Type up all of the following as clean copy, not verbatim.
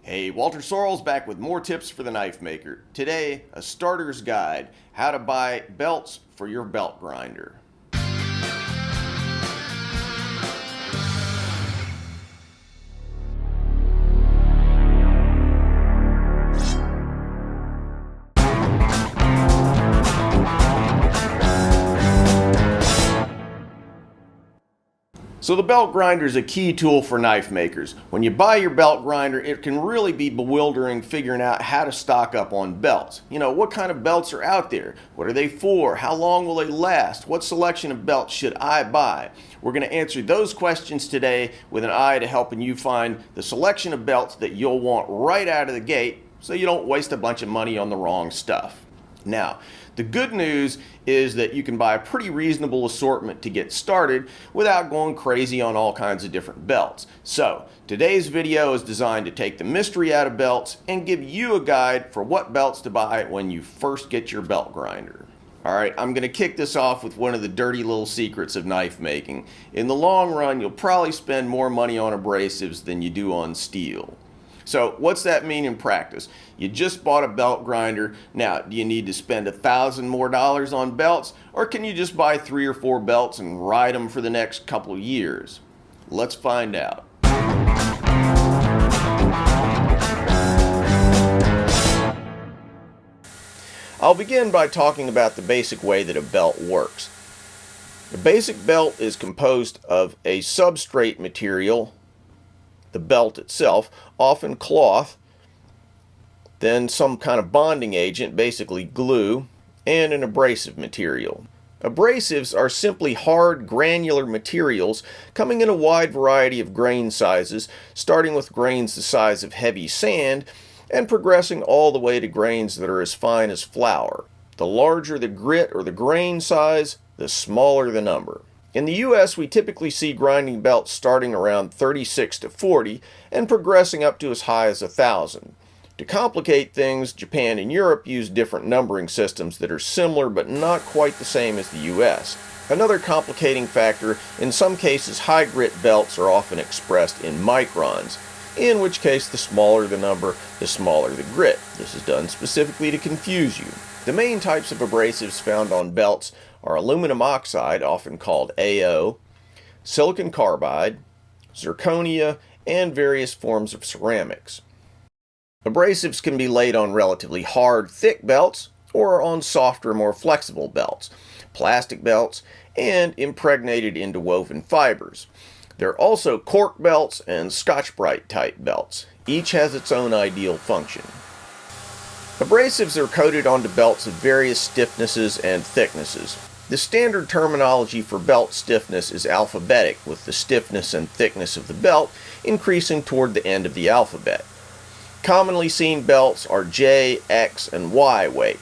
Hey, Walter Sorrells back with more tips for the knife maker. Today, a starter's guide, how to buy belts for your belt grinder. So the belt grinder is a key tool for knife makers. When you buy your belt grinder, it can really be bewildering figuring out how to stock up on belts. You know, what kind of belts are out there? What are they for? How long will they last? What selection of belts should I buy? We're going to answer those questions today with an eye to helping you find the selection of belts that you'll want right out of the gate so you don't waste a bunch of money on the wrong stuff. Now, the good news is that you can buy a pretty reasonable assortment to get started without going crazy on all kinds of different belts. So, today's video is designed to take the mystery out of belts and give you a guide for what belts to buy when you first get your belt grinder. Alright, I'm going to kick this off with one of the dirty little secrets of knife making. In the long run, you'll probably spend more money on abrasives than you do on steel. So what's that mean in practice? You just bought a belt grinder. Now, do you need to spend $1,000 more on belts, or can you just buy 3 or 4 belts and ride them for the next couple of years? Let's find out. I'll begin by talking about the basic way that a belt works. The basic belt is composed of a substrate material, the belt itself, often cloth, then some kind of bonding agent, basically glue, and an abrasive material. Abrasives are simply hard, granular materials coming in a wide variety of grain sizes, starting with grains the size of heavy sand and progressing all the way to grains that are as fine as flour. The larger the grit or the grain size, the smaller the number. In the US, we typically see grinding belts starting around 36 to 40 and progressing up to as high as 1,000. To complicate things, Japan and Europe use different numbering systems that are similar but not quite the same as the US. Another complicating factor, in some cases high grit belts are often expressed in microns, in which case the smaller the number, the smaller the grit. This is done specifically to confuse you. The main types of abrasives found on belts are aluminum oxide, often called AO, silicon carbide, zirconia, and various forms of ceramics. Abrasives can be laid on relatively hard, thick belts or on softer, more flexible belts, plastic belts, and impregnated into woven fibers. There are also cork belts and Scotch-Brite type belts. Each has its own ideal function. Abrasives are coated onto belts of various stiffnesses and thicknesses. The standard terminology for belt stiffness is alphabetic, with the stiffness and thickness of the belt increasing toward the end of the alphabet. Commonly seen belts are J, X, and Y weight.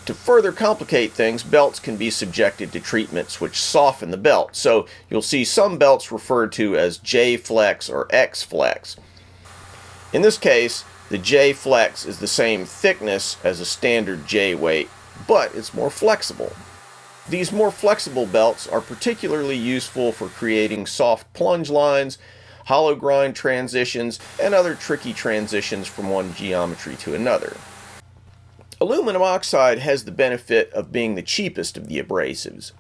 To further complicate things, belts can be subjected to treatments which soften the belt, so you'll see some belts referred to as J-flex or X-flex. In this case, the J-flex is the same thickness as a standard J weight, but it's more flexible. These more flexible belts are particularly useful for creating soft plunge lines, hollow grind transitions, and other tricky transitions from one geometry to another. Aluminum oxide has the benefit of being the cheapest of the abrasives.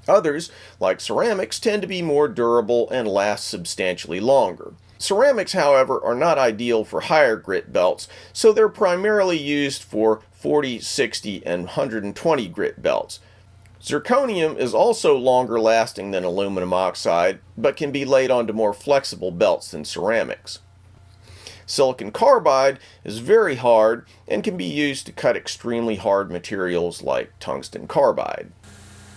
Others, like ceramics, tend to be more durable and last substantially longer. Ceramics, however, are not ideal for higher grit belts, so they're primarily used for 40, 60, and 120 grit belts. Zirconium is also longer lasting than aluminum oxide, but can be laid onto more flexible belts than ceramics. Silicon carbide is very hard and can be used to cut extremely hard materials like tungsten carbide.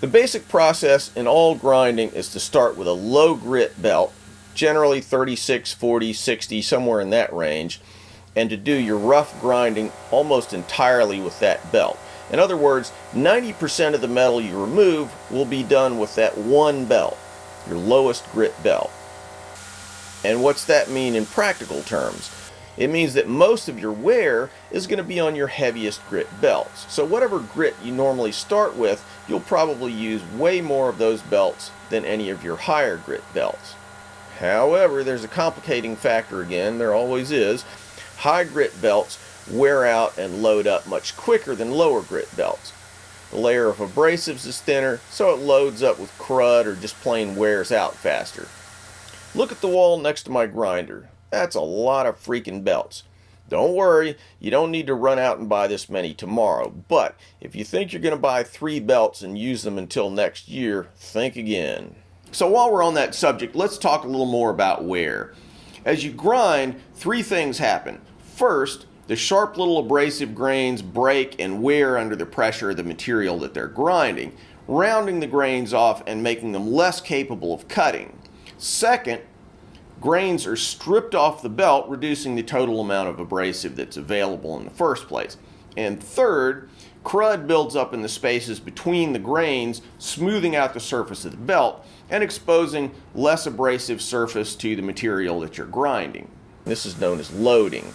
The basic process in all grinding is to start with a low grit belt, generally 36, 40, 60, somewhere in that range, and to do your rough grinding almost entirely with that belt. In other words, 90% of the metal you remove will be done with that one belt, your lowest grit belt. And what's that mean in practical terms? It means that most of your wear is going to be on your heaviest grit belts. So whatever grit you normally start with, you'll probably use way more of those belts than any of your higher grit belts. However, there's a complicating factor again, there always is. High grit belts wear out and load up much quicker than lower grit belts. The layer of abrasives is thinner, so it loads up with crud or just plain wears out faster. Look at the wall next to my grinder. That's a lot of freaking belts. Don't worry, you don't need to run out and buy this many tomorrow, but if you think you're going to buy 3 belts and use them until next year, think again. So while we're on that subject, let's talk a little more about wear. As you grind, 3 things happen. First, the sharp little abrasive grains break and wear under the pressure of the material that they're grinding, rounding the grains off and making them less capable of cutting. Second, grains are stripped off the belt, reducing the total amount of abrasive that's available in the first place. And third, crud builds up in the spaces between the grains, smoothing out the surface of the belt and exposing less abrasive surface to the material that you're grinding. This is known as loading.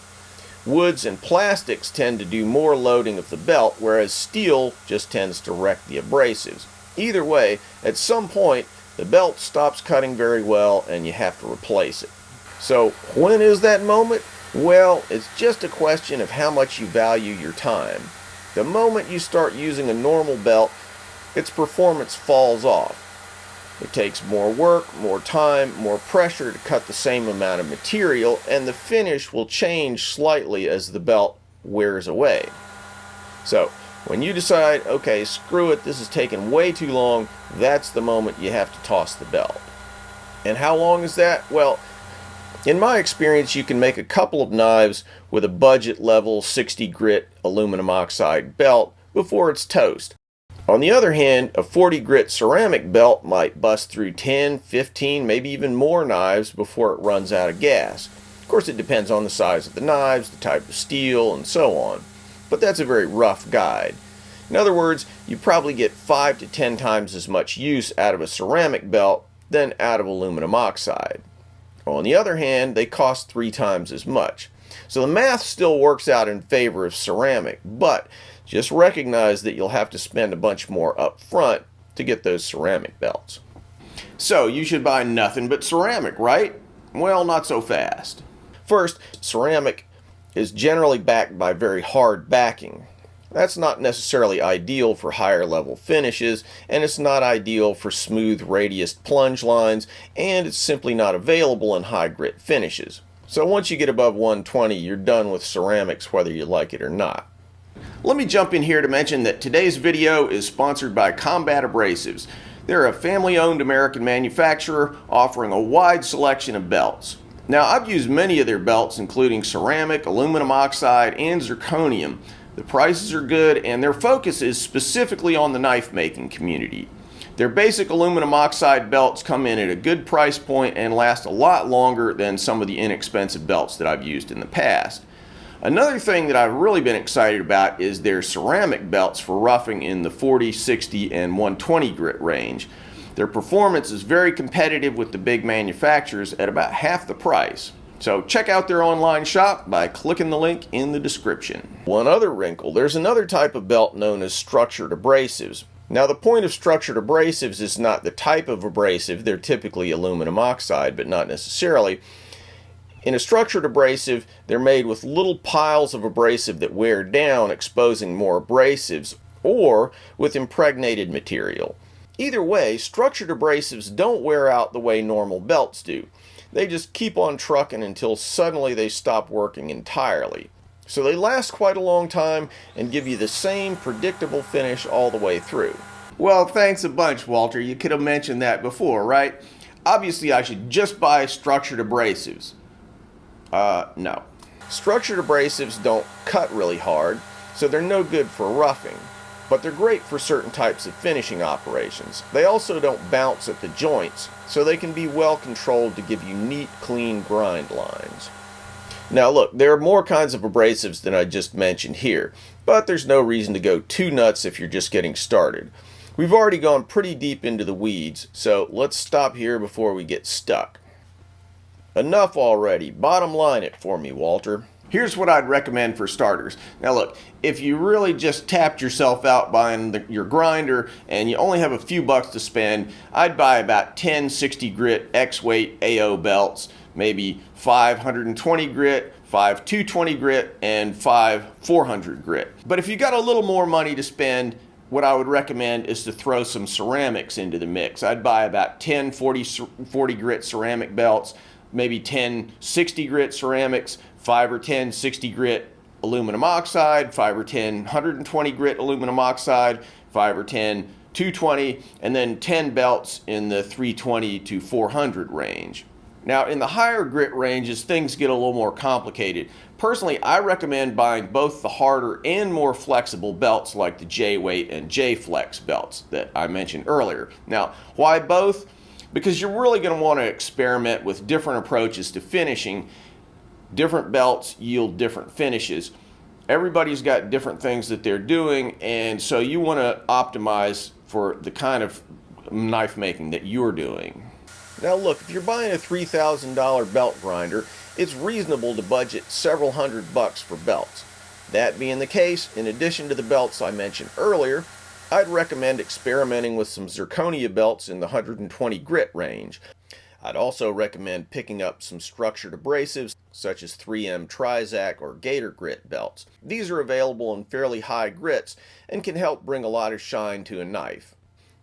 Woods and plastics tend to do more loading of the belt, whereas steel just tends to wreck the abrasives. Either way, at some point, the belt stops cutting very well and you have to replace it. So when is that moment? Well, it's just a question of how much you value your time. The moment you start using a normal belt, its performance falls off. It takes more work, more time, more pressure to cut the same amount of material, and the finish will change slightly as the belt wears away. So, when you decide, okay, screw it, this is taking way too long, that's the moment you have to toss the belt. And how long is that? Well, in my experience, you can make a couple of knives with a budget level 60 grit aluminum oxide belt before it's toast. On the other hand, a 40 grit ceramic belt might bust through 10, 15, maybe even more knives before it runs out of gas. Of course, it depends on the size of the knives, the type of steel, and so on. But that's a very rough guide. In other words, you probably get 5 to 10 times as much use out of a ceramic belt than out of aluminum oxide. On the other hand, they cost 3 times as much. So the math still works out in favor of ceramic, but just recognize that you'll have to spend a bunch more up front to get those ceramic belts. So you should buy nothing but ceramic, right? Well, not so fast. First, ceramic is generally backed by very hard backing. That's not necessarily ideal for higher level finishes, and it's not ideal for smooth radiused plunge lines, and it's simply not available in high grit finishes. So once you get above 120, you're done with ceramics whether you like it or not. Let me jump in here to mention that today's video is sponsored by Combat Abrasives. They're a family-owned American manufacturer offering a wide selection of belts. Now, I've used many of their belts, including ceramic, aluminum oxide, and zirconium. The prices are good, and their focus is specifically on the knife making community. Their basic aluminum oxide belts come in at a good price point and last a lot longer than some of the inexpensive belts that I've used in the past. Another thing that I've really been excited about is their ceramic belts for roughing in the 40, 60, and 120 grit range. Their performance is very competitive with the big manufacturers at about half the price. So check out their online shop by clicking the link in the description. One other wrinkle, there's another type of belt known as structured abrasives. Now the point of structured abrasives is not the type of abrasive, they're typically aluminum oxide, but not necessarily. In a structured abrasive, they're made with little piles of abrasive that wear down, exposing more abrasives, or with impregnated material. Either way, structured abrasives don't wear out the way normal belts do. They just keep on trucking until suddenly they stop working entirely. So they last quite a long time and give you the same predictable finish all the way through. Well, thanks a bunch, Walter. You could have mentioned that before, right? Obviously, I should just buy structured abrasives. No. Structured abrasives don't cut really hard, so they're no good for roughing, but they're great for certain types of finishing operations. They also don't bounce at the joints, so they can be well controlled to give you neat, clean grind lines. Now look, there are more kinds of abrasives than I just mentioned here, but there's no reason to go too nuts if you're just getting started. We've already gone pretty deep into the weeds, so let's stop here before we get stuck. Enough already. Bottom line it for me, Walter. Here's what I'd recommend for starters. Now look, if you really just tapped yourself out buying your grinder and you only have a few bucks to spend, I'd buy about 10 60 grit X-weight AO belts, maybe 520 grit, 5 220 grit, and 5 400 grit. But if you got a little more money to spend, what I would recommend is to throw some ceramics into the mix. I'd buy about 10 40 grit ceramic belts, maybe 10 60 grit ceramics, 5 or 10 60 grit aluminum oxide, 5 or 10 120 grit aluminum oxide, 5 or 10 220, and then 10 belts in the 320 to 400 range. Now, in the higher grit ranges, things get a little more complicated. Personally, I recommend buying both the harder and more flexible belts like the J-Weight and J-Flex belts that I mentioned earlier. Now, why both? Because you're really going to want to experiment with different approaches to finishing. Different belts yield different finishes. Everybody's got different things that they're doing, and so you want to optimize for the kind of knife making that you're doing. Now look, if you're buying a $3,000 belt grinder, it's reasonable to budget several $100 for belts. That being the case, in addition to the belts I mentioned earlier, I'd recommend experimenting with some zirconia belts in the 120 grit range. I'd also recommend picking up some structured abrasives such as 3M Trizac or Gator Grit belts. These are available in fairly high grits and can help bring a lot of shine to a knife.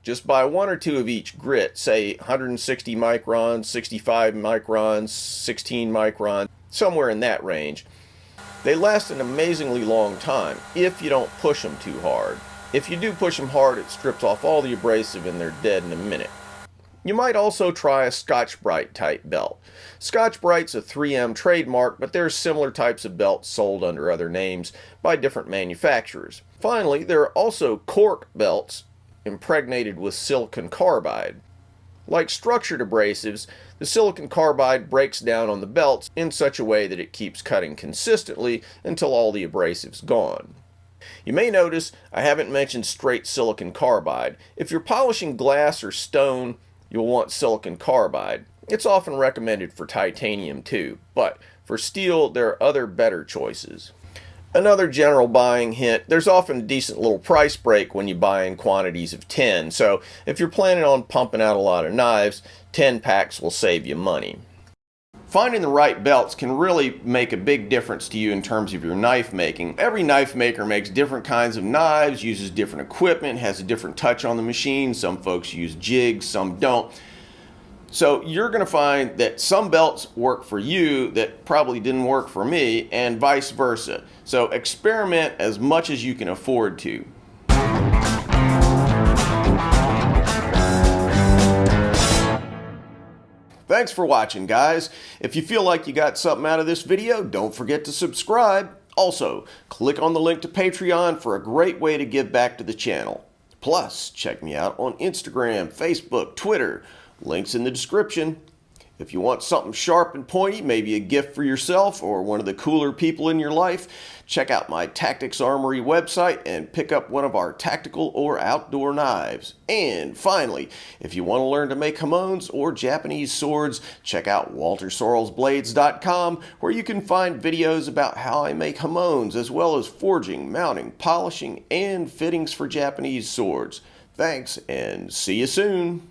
Just buy 1 or 2 of each grit, say 160 microns, 65 microns, 16 microns, somewhere in that range. They last an amazingly long time if you don't push them too hard. If you do push them hard, it strips off all the abrasive and they're dead in a minute. You might also try a Scotch-Brite type belt. Scotch-Brite's a 3M trademark, but there are similar types of belts sold under other names by different manufacturers. Finally, there are also cork belts impregnated with silicon carbide. Like structured abrasives, the silicon carbide breaks down on the belts in such a way that it keeps cutting consistently until all the abrasive's gone. You may notice I haven't mentioned straight silicon carbide. If you're polishing glass or stone, you'll want silicon carbide. It's often recommended for titanium too, but for steel there are other better choices. Another general buying hint, there's often a decent little price break when you buy in quantities of 10, so if you're planning on pumping out a lot of knives, 10 packs will save you money. Finding the right belts can really make a big difference to you in terms of your knife making. Every knife maker makes different kinds of knives, uses different equipment, has a different touch on the machine. Some folks use jigs, some don't. So you're going to find that some belts work for you that probably didn't work for me, and vice versa. So experiment as much as you can afford to. Thanks for watching, guys. If you feel like you got something out of this video, don't forget to subscribe. Also, click on the link to Patreon for a great way to give back to the channel. Plus, check me out on Instagram, Facebook, Twitter. Links in the description. If you want something sharp and pointy, maybe a gift for yourself or one of the cooler people in your life, check out my Tactics Armory website and pick up one of our tactical or outdoor knives. And finally, if you want to learn to make Hamones or Japanese swords, check out WalterSorrellsBlades.com, where you can find videos about how I make Hamones, as well as forging, mounting, polishing, and fittings for Japanese swords. Thanks, and see you soon.